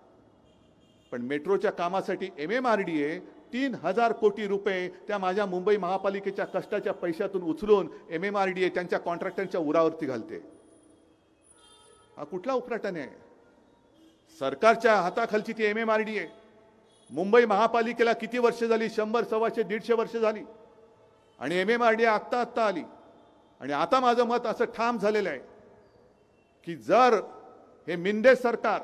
पण मेट्रोच्या कामासाठी MMRDA 3,000 कोटी रुपये त्या माझ्या मुंबई महापालिकेच्या कष्टाच्या पैशातून उचलून MMRDA त्यांच्या कॉन्ट्रॅक्टरच्या उरावरती घालते. हा कुठला उपराटन आहे? सरकारच्या हाताखालची ती MMRDA. मुंबई महापालिकेला किती वर्ष झाली? 100, 125, 150 वर्ष झाली. आणि MMRDA आत्ता आली. आणि आता माझं मत असं ठाम झालेलं आहे की जर हे मिंदे सरकार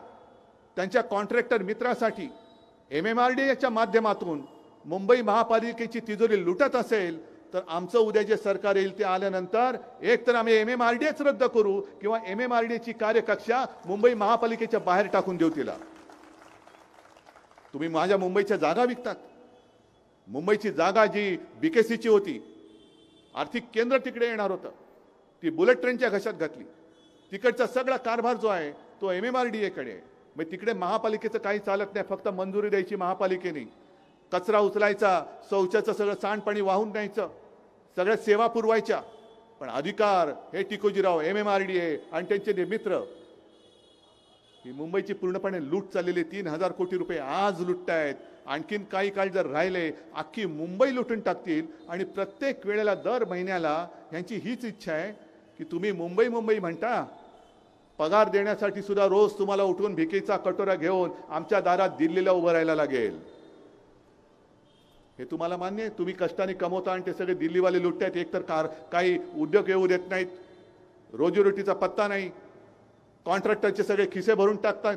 त्यांच्या कॉन्ट्रॅक्टर मित्रासाठी MMRDAच्या माध्यमातून मुंबई महापालिकेची तिजोरी लुटत असेल तर आमचं उद्या जे सरकार येईल ते आल्यानंतर एक तर आम्ही MMRDAच रद्द करू किंवा MMRDAची कार्यकक्षा मुंबई महापालिकेच्या बाहेर टाकून देऊ तिला. तुम्ही माझ्या मुंबईच्या जागा विकतात. मुंबईची जागा जी BKCची होती, आर्थिक केंद्र तिकडे येणार होतं, ती बुलेट ट्रेनच्या घशात घातली. तिकडचा सगळा कारभार जो आहे तो MMRDAकडे आहे. मग तिकडे महापालिकेचं काही चालत नाही, फक्त मंजुरी द्यायची महापालिकेने, कचरा उचलायचा, शौचाचं सगळं सांडपाणी वाहून न्यायचं, सगळ्या सेवा पुरवायच्या. पण अधिकार हे टिकोजीराव, MMRDA आणि त्यांचे मित्र, ही मुंबईची पूर्णपणे लूट चाललेली. 3,000 कोटी रुपये आज लुटतायत. आणखीन काही काळ जर राहिले अख्खी मुंबई लुटून टाकतील. आणि प्रत्येक वेळेला दर महिन्याला यांची हीच इच्छा आहे की तुम्ही मुंबई मुंबई म्हणता, पगार देण्यासाठी सुद्धा रोज तुम्हाला उठून भिकेचा कटोरा घेऊन आमच्या दारात दिल्लीला उभं राहायला लागेल. हे तुम्हाला मान्य आहे? तुम्ही कष्टाने कमवता आणि ते सगळे दिल्लीवाले लुटतायत. एकतर काही उद्योग येऊ देत नाहीत, रोजीरोटीचा पत्ता नाही, कॉन्ट्रॅक्टरचे सगळे खिसे भरून टाकतात,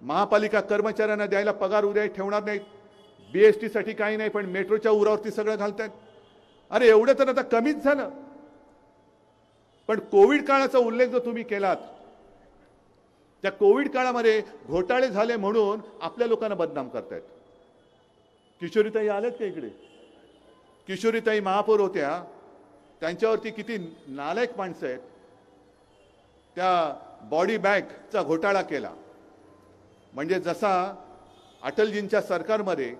महापालिका कर्मचाऱ्यांना द्यायला पगार उद्या ठेवणार नाहीत, BSTसाठी काही नाही, पण मेट्रोच्या उरावरती सगळं घालतायत. अरे एवढं तर आता कमीच झालं. पण कोविड काळाचा उल्लेख जो तुम्ही केलात, त्या कोविड काळामध्ये घोटाळे झाले म्हणून आपल्या लोकांना बदनाम करतायत. किशोरीताई आलेत का इकडे? किशोरीताई महापौर होत्या, त्यांच्यावरती किती नालायक माणसं आहेत. त्या बॉडी बॅगचा घोटाळा केला. म्हणजे जसा अटलजींच्या सरकारमध्ये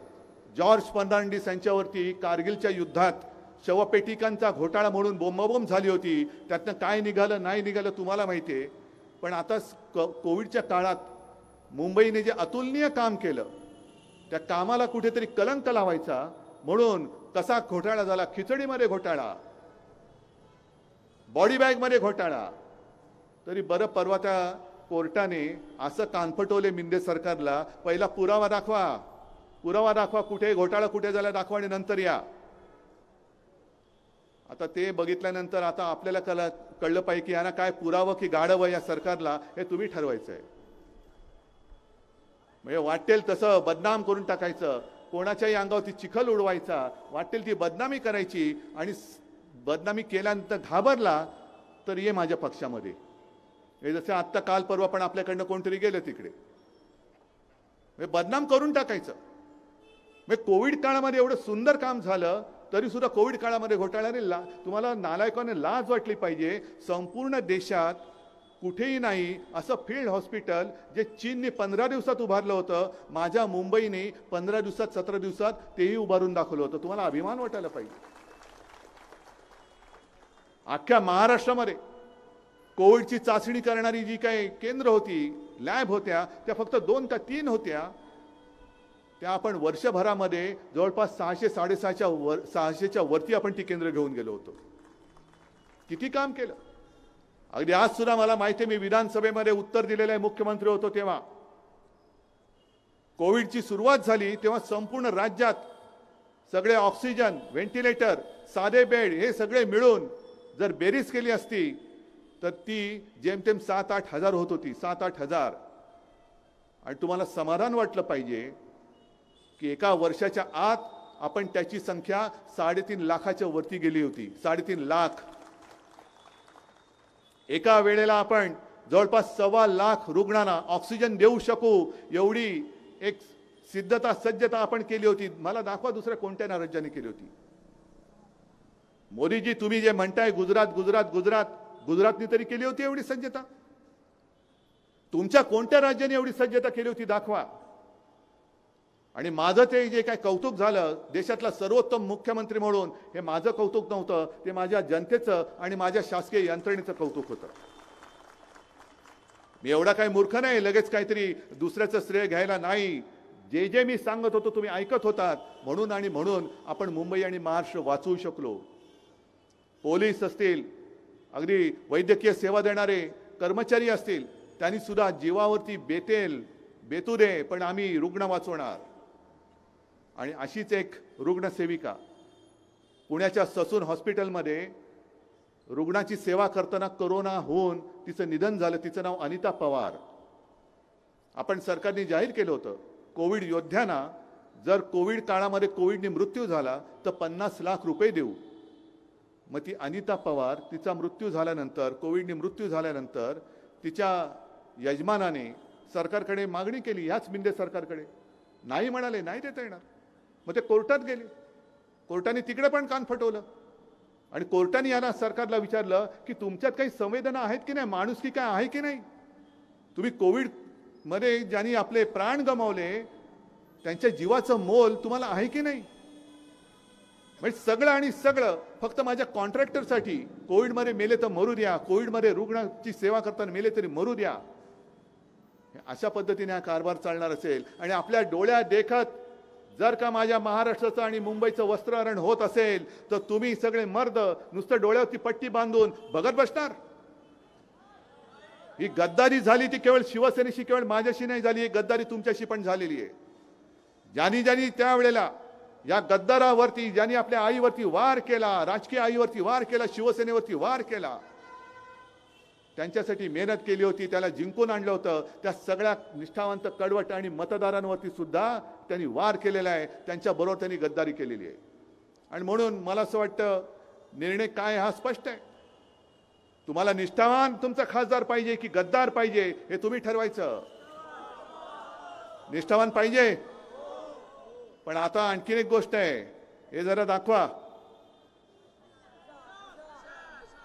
जॉर्ज फर्नांडिस यांच्यावरती कारगिलच्या युद्धात शवपेटिकांचा घोटाळा म्हणून बोंबाबोंब झाली होती, त्यातनं काय निघालं नाही निघालं तुम्हाला माहिती आहे. पण आता कोविडच्या काळात मुंबईने जे अतुलनीय काम केलं, त्या कामाला कुठेतरी कलंक लावायचा म्हणून कसा घोटाळा झाला. खिचडीमध्ये घोटाळा, बॉडी बॅगमध्ये घोटाळा. तरी बरं, परवा त्या कोर्टाने असं कानफटवले मिंदे सरकारला, पहिला पुरावा दाखवा, कुठे घोटाळा कुठे झाला दाखवा आणि नंतर या. आता ते बघितल्यानंतर आता आपल्याला कळलं पाहिजे की यांना काय पुरावं की गाढवं या सरकारला, हे तुम्ही ठरवायचं आहे. म्हणजे वाटेल तसं बदनाम करून टाकायचं, कोणाच्याही अंगावरती चिखल उडवायचा, वाटेल ती बदनामी करायची. आणि बदनामी केल्यानंतर घाबरला तर ये माझ्या पक्षामध्ये. हे जसं आत्ता काल परवा पण आपल्याकडनं कोणतरी गेलं तिकडे, बदनाम करून टाकायचं. म्हणजे कोविड काळामध्ये एवढं सुंदर काम झालं तरी सुद्धा कोविड काळामध्ये घोटाळ्याने तुम्हाला नालायकाने लाज वाटली पाहिजे. संपूर्ण देशात कुठेही नाही असं फील्ड हॉस्पिटल जे चीनने 15 दिवसात उभारलं होतं, माझ्या मुंबईने 15 दिवसात 17 दिवसात तेही उभारून दाखवलं होतं. तुम्हाला अभिमान वाटायला पाहिजे. अख्ख्या महाराष्ट्रामध्ये कोविडची चाचणी करणारी जी काही केंद्र होती, लॅब होत्या, त्या फक्त 2 का 3 होत्या. त्या आपण वर्षभरामध्ये जवळपास 600-650च्या वरती आपण ती केंद्र घेऊन गेलो होतो. किती काम केलं. अगदी आज सुद्धा मला माहिती आहे, मी विधानसभेमध्ये उत्तर दिलेलं आहे, मुख्यमंत्री होतो तेव्हा. कोविडची सुरुवात झाली तेव्हा संपूर्ण राज्यात सगळे ऑक्सिजन, व्हेंटिलेटर, साधे बेड हे सगळे मिळून जर बेरीज केली असती तर ती जेमतेम 7-8 हजार होत होती. 7-8 हजार. आणि तुम्हाला समाधान वाटलं पाहिजे की एका वर्षाच्या आत आपण त्याची संख्या 3.5 लाखाच्या वरती गेली होती. 3.5 लाख. एका वेळेला आपण जवळपास 1.25 लाख रुग्णांना ऑक्सिजन देऊ शकू एवढी एक सज्जता आपण केली होती. मला दाखवा दुसऱ्या कोणत्या राज्याने केली होती. मोदीजी, तुम्ही जे म्हणताय गुजरातनी तरी केली होती एवढी सज्जता. तुमच्या कोणत्या राज्याने एवढी सज्जता केली होती दाखवा. आणि माझं ते जे काय कौतुक झालं, देशातला सर्वोत्तम मुख्यमंत्री म्हणून, हे माझं कौतुक नव्हतं, ते माझ्या जनतेचं आणि माझ्या शासकीय यंत्रणेचं कौतुक होतं. मी एवढा काही मूर्ख नाही लगेच काहीतरी दुसऱ्याचं श्रेय घ्यायला नाही. जे मी सांगत होतो तुम्ही ऐकत होतात, म्हणून आपण मुंबई आणि महाराष्ट्र वाचवू शकलो. पोलीस असतील, अगदी वैद्यकीय सेवा देणारे कर्मचारी असतील, त्यांनी सुद्धा जीवावरती बेतू दे पण आम्ही रुग्ण वाचवणार. आणि अशीच एक रुग्णसेविका पुण्याच्या ससून हॉस्पिटलमध्ये रुग्णाची सेवा करताना कोरोना होऊन तिचं निधन झालं. तिचं नाव अनिता पवार. आपण सरकारने जाहीर केलं होतं, कोविड योद्ध्यांना जर कोविड काळामध्ये कोविडने मृत्यू झाला तर 50 लाख रुपये देऊ. मग ती अनिता पवार, तिचा मृत्यू झाल्यानंतर, कोविडने मृत्यू झाल्यानंतर तिच्या यजमानाने सरकारकडे मागणी केली, ह्याच मिंदे सरकारकडे. नाही म्हणाले, नाही देता येणार. मग ते कोर्टात गेले. कोर्टाने तिकडे पण कान फटवलं. आणि कोर्टाने याला सरकारला विचारलं की तुमच्यात काही संवेदना आहेत की नाही, माणुसकी काय आहे की नाही. तुम्ही कोविडमध्ये ज्यांनी आपले प्राण गमावले त्यांच्या जीवाचं मोल तुम्हाला आहे की नाही. म्हणजे सगळं आणि सगळं फक्त माझ्या कॉन्ट्रॅक्टरसाठी. कोविडमध्ये मेले तर मरू द्या, कोविडमध्ये रुग्णाची सेवा करताना मेले तरी मरू द्या. अशा पद्धतीने हा कारभार चालणार असेल आणि आपल्या डोळ्यात देखत जर का माझ्या महाराष्ट्राचं आणि मुंबईचं वस्त्रहरण होत असेल तर तुम्ही सगळे मर्द नुसतं डोळ्यावरती पट्टी बांधून बघत बसणार. ही गद्दारी झाली ती केवळ शिवसेनेशी, केवळ माझ्याशी नाही झाली, ही गद्दारी तुमच्याशी पण झालेली आहे. ज्यांनी त्यावेळेला या गद्दारावरती, ज्यांनी आपल्या आईवरती वार केला, राजकीय आईवरती वार केला, शिवसेनेवरती वार केला, त्यांच्यासाठी मेहनत केली होती, त्याला जिंकून आणलं होतं, त्या सगळ्या निष्ठावंत, कडवट आणि मतदारांवरती सुद्धा त्यांनी वार केलेला आहे. त्यांच्याबरोबर त्यांनी गद्दारी केलेली आहे. आणि म्हणून मला असं वाटतं निर्णय काय हा स्पष्ट आहे. तुम्हाला निष्ठावान तुमचा खासदार पाहिजे की गद्दार पाहिजे हे तुम्ही ठरवायचं. निष्ठावान पाहिजे. पण आता आणखीन एक गोष्ट आहे, हे जरा दाखवा.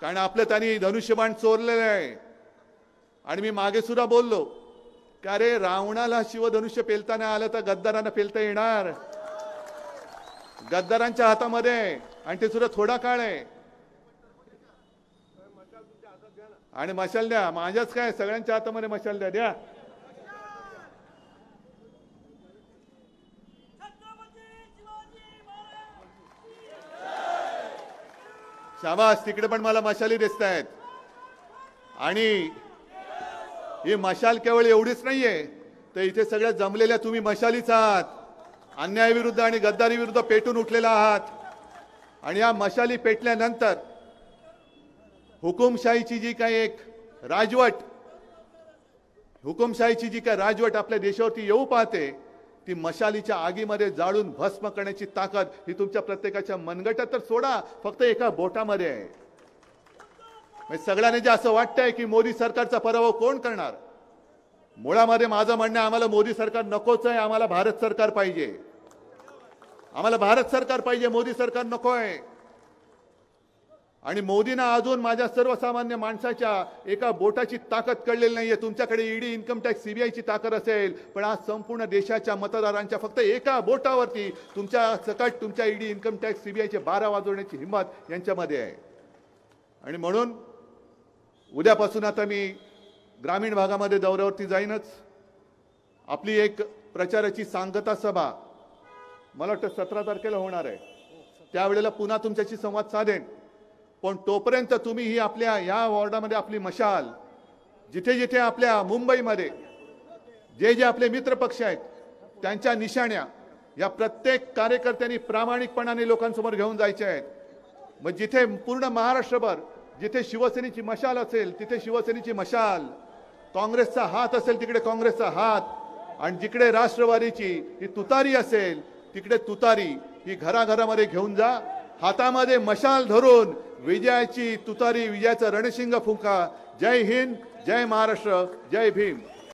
कारण आपलं त्यांनी धनुष्यबाण चोरलेलं आहे. आणि मी मागे सुद्धा बोललो की अरे रावणाला शिवधनुष्य पेलताना आलं तर गद्दारांना पेलता येणार. गद्दारांच्या हातामध्ये, आणि ते सुद्धा थोडा काळ आहे. आणि मशाल द्या, माझ्याच काय सगळ्यांच्या हातामध्ये मशाल द्या. शाबास, तिकडे पण मला मशाली दिसत आहेत. आणि ही मशाल केवळ एवढीच नाहीये, तर इथे सगळ्या जमलेल्या तुम्ही मशालीच आहात. अन्यायाविरुद्ध आणि गद्दारी विरुद्ध पेटून उठलेला आहात. आणि या मशाली पेटल्यानंतर हुकुमशाहीची जी काही एक राजवट, आपल्या देशावरती येऊ पाहते, ती मशालीच्या आगीमध्ये जाळून भस्म करण्याची ताकद ही तुमच्या प्रत्येकाच्या मनगटात तर सोडा, फक्त एका बोटामध्ये आहे. म्हणजे सगळ्यांनी जे असं वाटतंय की मोदी सरकारचा पराभव कोण करणार, मुळामध्ये माझं म्हणणं आहे, आम्हाला मोदी सरकार नकोच आहे, आम्हाला भारत सरकार पाहिजे. आम्हाला भारत सरकार पाहिजे, मोदी सरकार नकोय. आणि मोदींना अजून माझ्या सर्वसामान्य माणसाच्या एका बोटाची ताकद कळलेली नाहीये. तुमच्याकडे ईडी, इन्कम टॅक्स, सीबीआयची ताकद असेल, पण आज संपूर्ण देशाच्या मतदारांच्या फक्त एका बोटावरती तुमच्या सकट तुमच्या ईडी, इन्कम टॅक्स, सीबीआयचे 12 वाजवण्याची हिंमत यांच्यामध्ये आहे. आणि म्हणून उद्यापासून आता मी ग्रामीण भागामध्ये दौऱ्यावरती जाईनच. आपली एक प्रचाराची सांगता सभा मला वाटतं 17 तारखेला होणार आहे. त्यावेळेला पुन्हा तुमच्याशी संवाद साधेन. पण तोपर्यंत तुम्ही ही आपल्या या वॉर्डामध्ये आपली मशाल, जिथे जिथे आपल्या मुंबईमध्ये जे जे आपले मित्र पक्ष आहेत त्यांच्या निशाण्या या प्रत्येक कार्यकर्त्यांनी प्रामाणिकपणाने लोकांसमोर घेऊन जायच्या आहेत. मग जिथे पूर्ण महाराष्ट्रभर जिथे शिवसेनेची मशाल असेल तिथे शिवसेनेची मशाल, काँग्रेसचा हात असेल तिकडे काँग्रेसचा हात, आणि जिकडे राष्ट्रवादीची ही तुतारी असेल तिकडे तुतारी ही घराघरामध्ये घेऊन जा. हातामध्ये मशाल धरून विजयाची तुतारी, विजयाचं रणशिंग फुंका. जय हिंद, जय महाराष्ट्र, जय भीम.